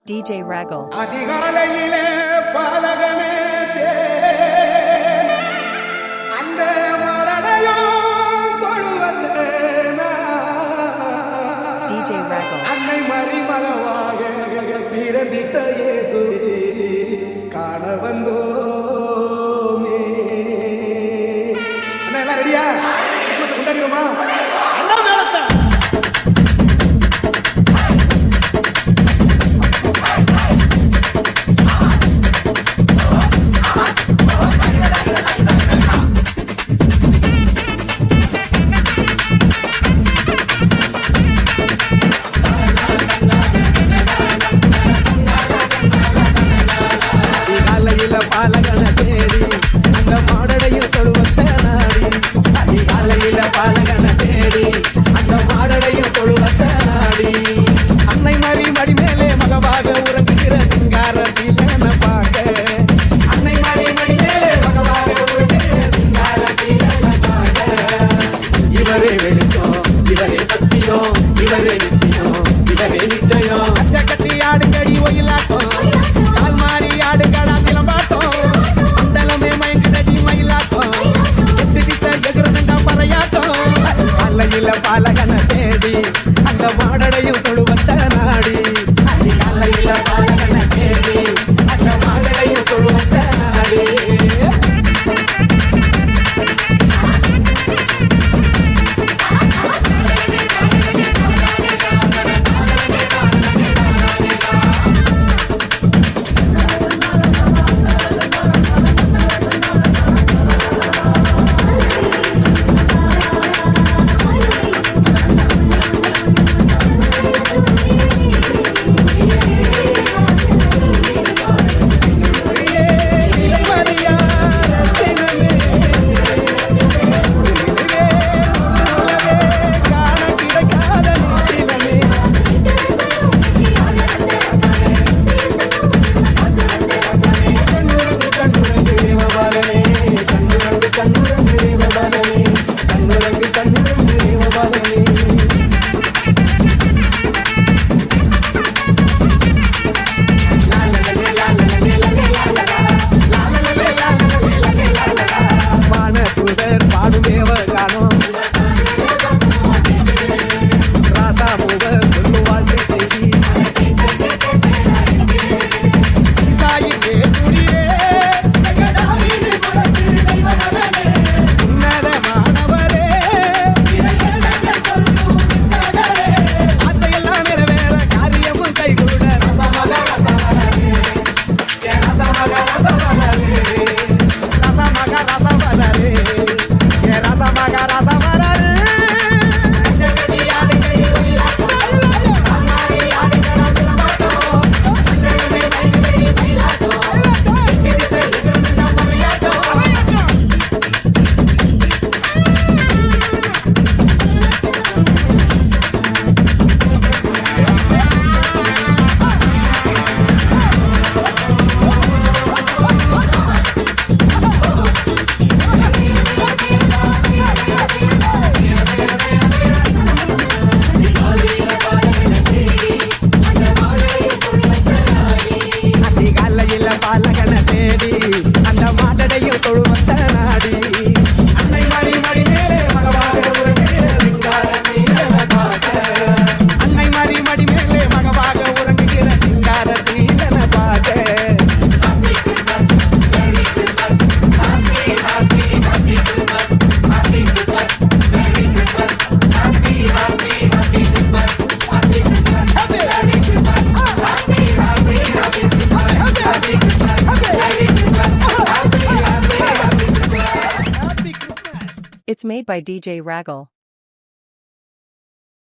DJ Raggle. அதிகாலையிலே பாலகனே அந்த மரணையும் தொழுவந்தேனா DJ Raggle. அன்னை மறிமகவாக பிறந்திட்ட இயேசுவே காண வந்தோமே. அண்ணா எல்லாம் ரெடியா? கொண்டாடிடுமா? எல்லாம் மேலத்தான். பாலகன தேடி அந்த மாடடையில் தொழுவத்த நாடி அதிகாலையில பாலகன தேடி அந்த மாடடையில் தொழுவத்த நாடி அன்னை மறி மடி மேலே மகவாக உறங்குகிற சிங்கார சீலன பார்க்க அன்னை மறி மடி மேலே மகவாக உறங்குகிற சிங்கார சீலன பார்க்க இவரே வெளிச்சம் இவரே சத்தியம் இவரே நித்தியம் இவரே நிச்சயம் கச்ச கட்டி ஆடுங்கடி ஒயிலாட்டம் கால் மாறி ஆடுங்கடா சிலம்பாட்டம் பாலகன தேடி அந்த மாடடையும் தொழுவத்த நாடி அதிகாலையில பாலகன தேடி அந்த மாடடையும் தொழுவத்த நாடி பாலகன தேடி அந்த மாடடையில் தொழுவத்த நாடி அன்னை மறி மடி மேலே மகவாக உறங்குகிற சிங்கார சீலன பார்க்க அன்னை மறி மடி மேலே மகவாக உறங்குகிற சிங்கார சீலன பார்க்க It's made by DJ Raggle.